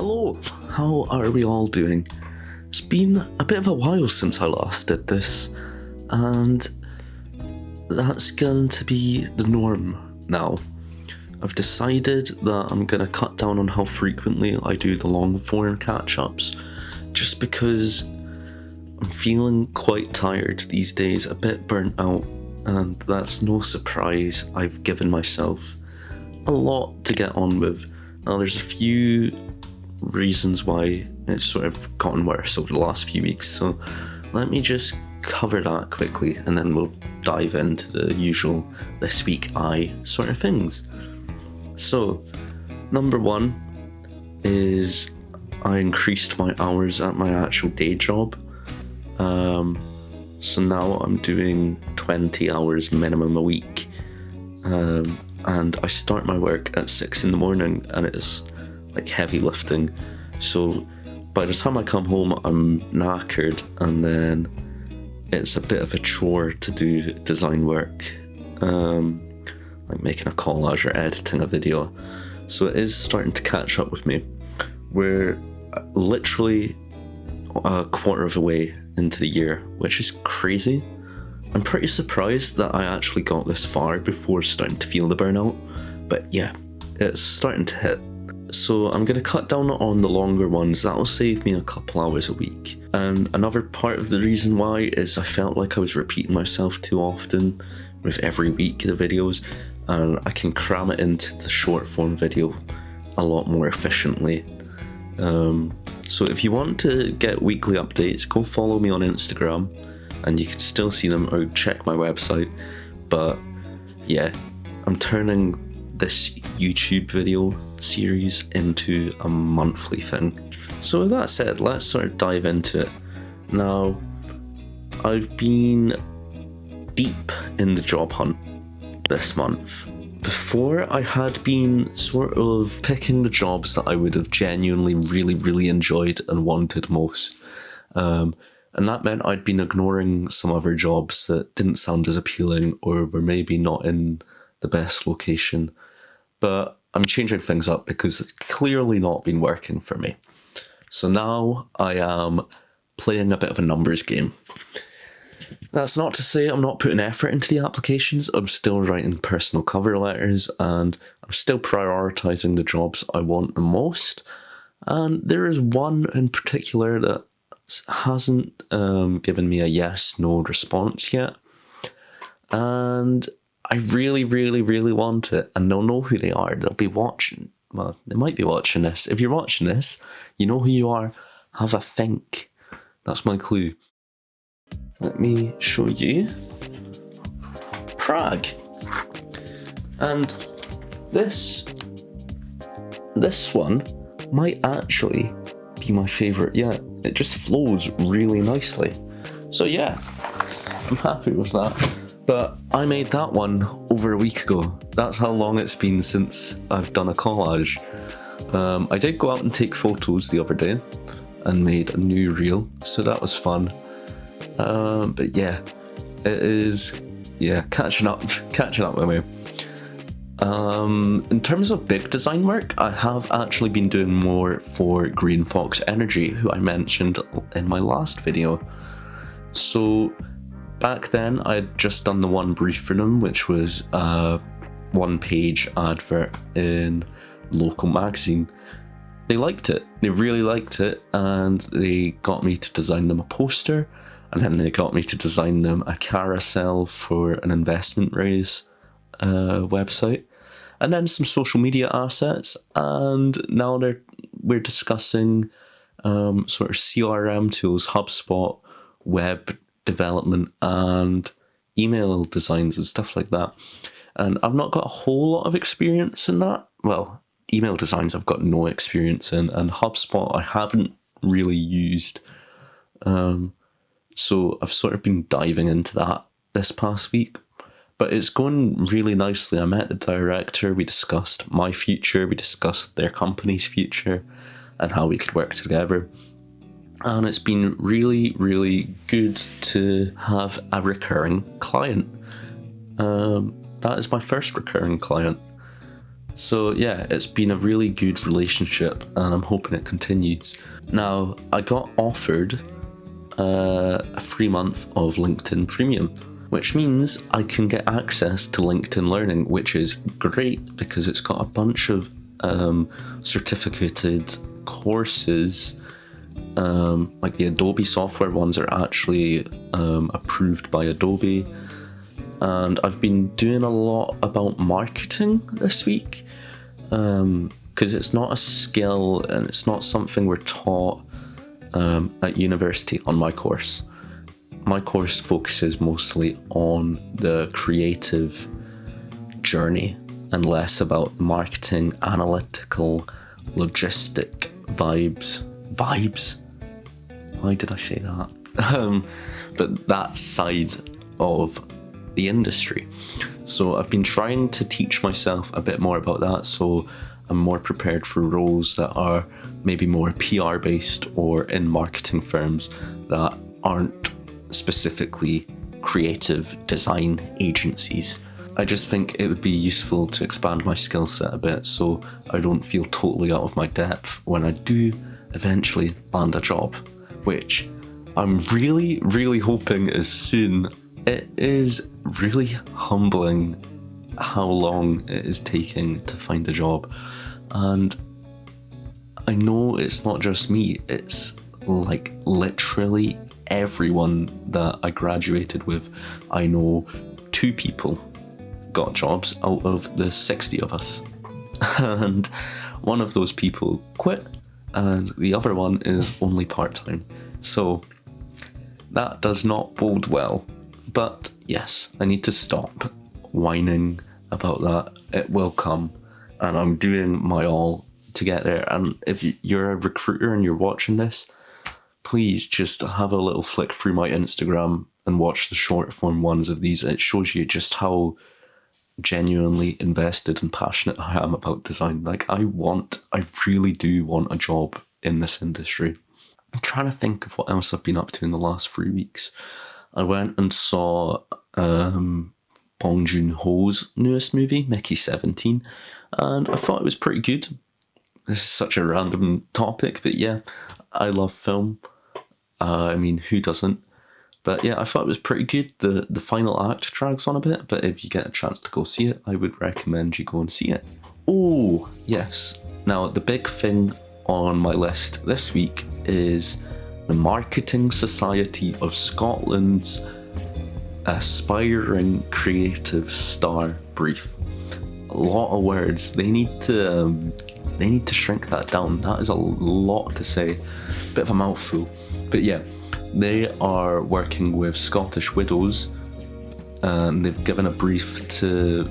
Hello, how are we all doing? It's been a bit of a while since I last did this, and that's going to be the norm now. I've decided that I'm going to cut down on how frequently I do the long form catch-ups, just because I'm feeling quite tired these days, a bit burnt out, and that's no surprise. I've given myself a lot to get on with. Now there's a few reasons why it's sort of gotten worse over the last few weeks, so let me just cover that quickly and then we'll dive into the usual this week sort of things. So, number one is I increased my hours at my actual day job. So now I'm doing 20 hours minimum a week. And I start my work at 6 in the morning and it's like heavy lifting. So by the time I come home, I'm knackered, and then it's a bit of a chore to do design work, like making a collage or editing a video. So it is starting to catch up with me. We're literally a quarter of the way into the year, which is crazy. I'm pretty surprised that I actually got this far before starting to feel the burnout, but yeah, it's starting to hit. So I'm going to cut down on the longer ones. That'll save me a couple hours a week. And another part of the reason why is I felt like I was repeating myself too often with every week the videos, and I can cram it into the short form video a lot more efficiently. So if you want to get weekly updates, go follow me on Instagram and you can still see them, or check my website. But yeah, I'm turning this YouTube video series into a monthly thing. So with that said, let's sort of dive into it. Now, I've been deep in the job hunt this month. Before, I had been sort of picking the jobs that I would have genuinely really enjoyed and wanted most. And that meant I'd been ignoring some other jobs that didn't sound as appealing or were maybe not in the best location. But I'm changing things up because it's clearly not been working for me. So now I am playing a bit of a numbers game. That's not to say I'm not putting effort into the applications. I'm still writing personal cover letters and I'm still prioritising the jobs I want the most. And there is one in particular that hasn't given me a yes/no response yet. And I really want it, and they'll know who they are. They'll be watching. Well, they might be watching this. If you're watching this, you know who you are. Have a think. That's my clue. Let me show you. Prague. And this one might actually be my favourite yet. It just flows really nicely. So yeah, I'm happy with that. But I made that one over a week ago. That's how long it's been since I've done a collage. I did go out and take photos the other day and made a new reel, so that was fun. But yeah, it is catching up with me. In terms of big design work, I have actually been doing more for Green Fox Energy, who I mentioned in my last video. So back then, I had just done the one brief for them, which was a one-page advert in local magazine. They liked it. They really liked it, and they got me to design them a poster, and then they got me to design them a carousel for an investment raise website, and then some social media assets. And now we're discussing sort of CRM tools, HubSpot, web development and email designs and stuff like that. And I've not got a whole lot of experience in that. Well, email designs I've got no experience in, and HubSpot I haven't really used. So I've sort of been diving into that this past week. But it's going really nicely. I met the director, we discussed my future, we discussed their company's future and how we could work together. And it's been really good to have a recurring client. That is my first recurring client. So yeah, it's been a really good relationship and I'm hoping it continues. Now, I got offered a free month of LinkedIn Premium, which means I can get access to LinkedIn Learning, which is great because it's got a bunch of certificated courses. Like the Adobe software ones are actually approved by Adobe. And I've been doing a lot about marketing this week because it's not a skill and it's not something we're taught at university on my course. My course focuses mostly on the creative journey and less about marketing, analytical, logistic vibes. Why did I say that? But that side of the industry. So I've been trying to teach myself a bit more about that, so I'm more prepared for roles that are maybe more PR based or in marketing firms that aren't specifically creative design agencies. I just think it would be useful to expand my skill set a bit so I don't feel totally out of my depth when I do eventually land a job, which I'm really hoping is soon. It is really humbling how long it is taking to find a job, and I know it's not just me, it's like literally everyone that I graduated with. I know 2 people got jobs out of the 60 of us, and one of those people quit and the other one is only part-time, so that does not bode well. But yes, I need to stop whining about that. It will come, and I'm doing my all to get there. And if you're a recruiter and you're watching this, please just have a little flick through my Instagram and watch the short form ones of these. It shows you just how genuinely invested and passionate I am about design. Like, I really do want a job in this industry. I'm trying to think of what else I've been up to in the last 3 weeks. I went and saw Bong Joon-ho's newest movie, Mickey 17, and I thought it was pretty good. This is such a random topic, but yeah, I love film. I mean, who doesn't? But yeah, I thought it was pretty good. The final act drags on a bit, but if you get a chance to go see it, I would recommend you go and see it. Oh, yes. Now, the big thing on my list this week is the Marketing Society of Scotland's Aspiring Creative Star Brief. A lot of words. They need to shrink that down. That is a lot to say. Bit of a mouthful. But yeah, they are working with Scottish widows, and they've given a brief to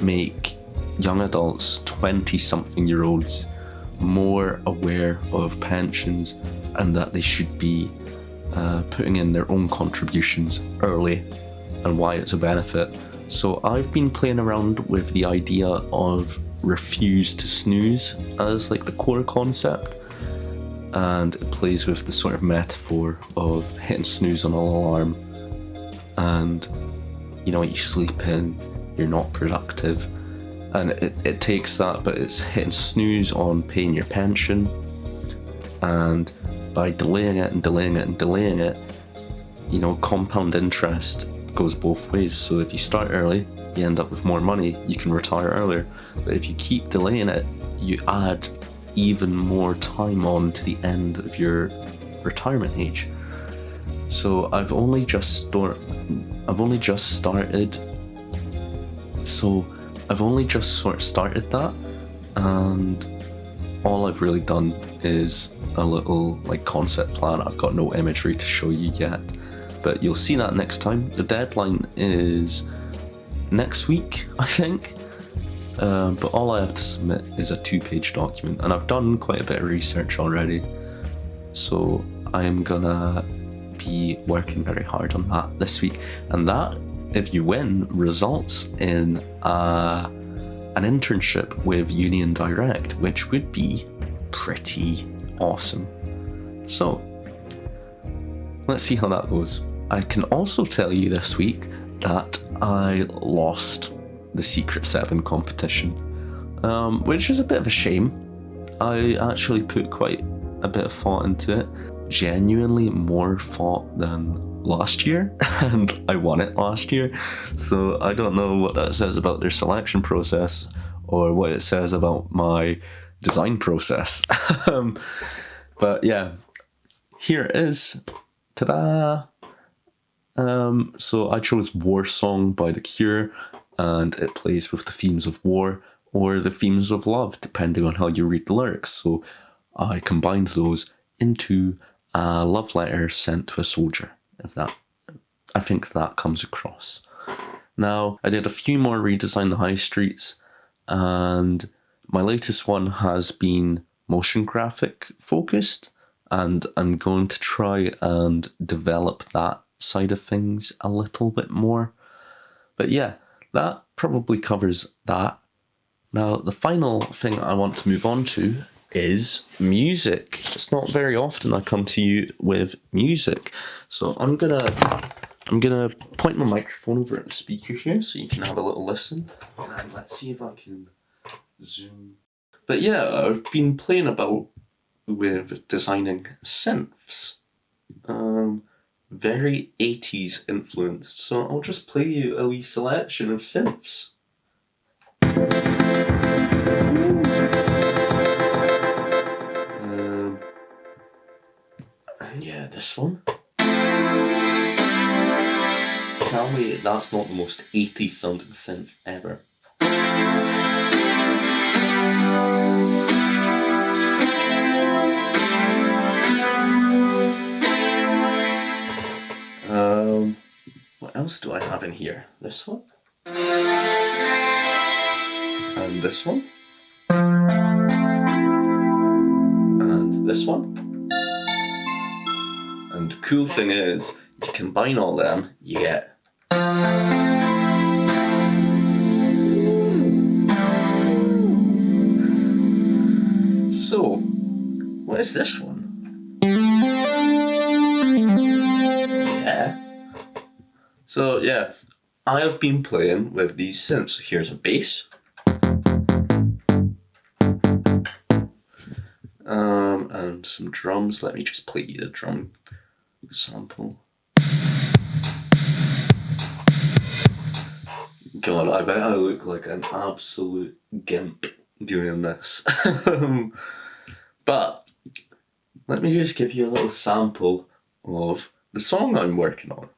make young adults, 20-something-year-olds, more aware of pensions and that they should be putting in their own contributions early and why it's a benefit. So I've been playing around with the idea of refuse to snooze as like the core concept, and it plays with the sort of metaphor of hitting snooze on an alarm, and you sleep in, you're not productive, and it takes that, but it's hitting snooze on paying your pension, and by delaying it, compound interest goes both ways. So if you start early, you end up with more money, you can retire earlier. But if you keep delaying it, you add even more time on to the end of your retirement age. So I've only just started. So I've only just sort of started that, and all I've really done is a little concept plan. I've got no imagery to show you yet, but you'll see that next time. The deadline is next week, I think. But all I have to submit is a 2-page document, and I've done quite a bit of research already. So I am gonna be working very hard on that this week, and that, if you win, results in an internship with Union Direct, which would be pretty awesome. So let's see how that goes. I can also tell you this week that I lost the Secret 7 competition. which is a bit of a shame. I actually put quite a bit of thought into it, genuinely more thought than last year, and I won it last year, so I don't know what that says about their selection process or what it says about my design process. But yeah, here it is. Ta-da! So I chose War Song by The Cure, and it plays with the themes of war or the themes of love, depending on how you read the lyrics. So I combined those into a love letter sent to a soldier, I think that comes across. Now, I did a few more Redesign the High Streets, and my latest one has been motion graphic focused, and I'm going to try and develop that side of things a little bit more. But yeah, that probably covers that. Now, the final thing I want to move on to is music. It's not very often I come to you with music, so I'm gonna point my microphone over at the speaker here so you can have a little listen, and let's see if I can zoom. But yeah, I've been playing about with designing synths, very 80s influenced, so I'll just play you a wee selection of synths. And yeah, this one. Tell me that's not the most 80s sounding synth ever. What else do I have in here? This one? And this one? And this one? And the cool thing is, you combine all them, you get so, what is this one? Yeah. So yeah, I have been playing with these synths. Here's a bass. And some drums. Let me just play you the drum sample. God, I bet I look like an absolute gimp doing this. But let me just give you a little sample of the song I'm working on.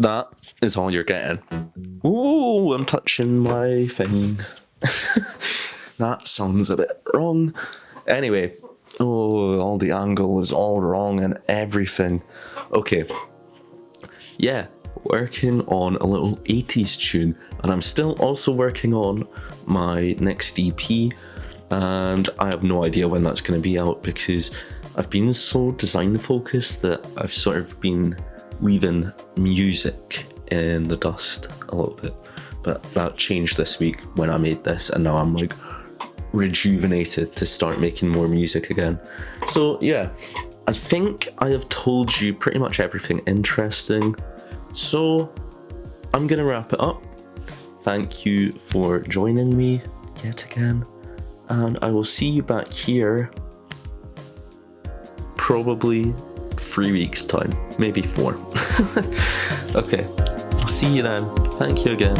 That is all you're getting. Ooh, I'm touching my thing. That sounds a bit wrong. Anyway, all the angle is all wrong and everything. Okay. Yeah, working on a little 80s tune, and I'm still also working on my next EP, and I have no idea when that's going to be out because I've been so design focused that I've sort of been leaving music in the dust a little bit. But that changed this week when I made this, and now I'm like rejuvenated to start making more music again. So yeah, I think I have told you pretty much everything interesting. So I'm gonna wrap it up. Thank you for joining me yet again, and I will see you back here probably 3 weeks time, maybe 4. Okay, I'll see you then. Thank you again.